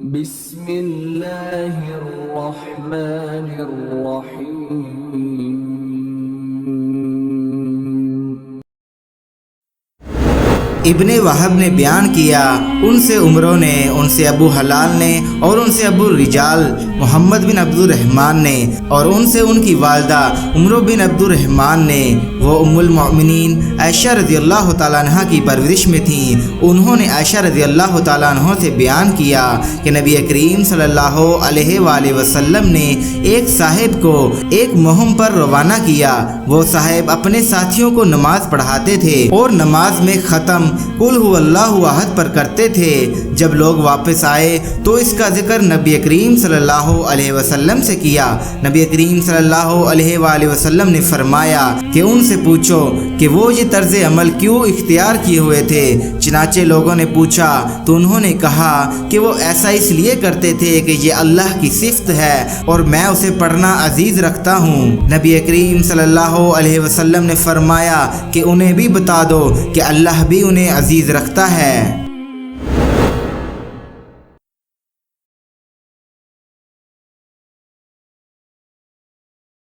بسم اللہ الرحمن الرحیم۔ ابن وہب نے بیان کیا، ان سے عمرو نے، ان سے ابو حلال نے، اور ان سے ابو الرجال محمد بن عبد الرحمن نے، اور ان سے ان کی والدہ عمرو بن عبد الرحمن نے، وہ ام المؤمنین عائشہ رضی اللہ تعالیٰ عنہ کی پرورش میں تھیں۔ انہوں نے عائشہ رضی اللہ تعالیٰ عنہ سے بیان کیا کہ نبی کریم صلی اللہ علیہ وآلہ وسلم نے ایک صاحب کو ایک مہم پر روانہ کیا۔ وہ صاحب اپنے ساتھیوں کو نماز پڑھاتے تھے اور نماز میں ختم قل هو اللہ احد پر کرتے تھے۔ جب لوگ واپس آئے تو اس کا ذکر نبی کریم صلی اللہ علیہ وسلم سے کیا۔ نبی کریم صلی اللہ علیہ وآلہ وسلم نے فرمایا کہ ان سے پوچھو کہ وہ یہ طرز عمل کیوں اختیار کیے ہوئے تھے۔ چنانچہ لوگوں نے پوچھا تو انہوں نے کہا کہ وہ ایسا اس لیے کرتے تھے کہ یہ اللہ کی صفت ہے اور میں اسے پڑھنا عزیز رکھتا ہوں۔ نبی کریم صلی اللہ علیہ وسلم نے فرمایا کہ انہیں بھی بتا دو کہ اللہ بھی انہیں عزیز رکھتا ہے۔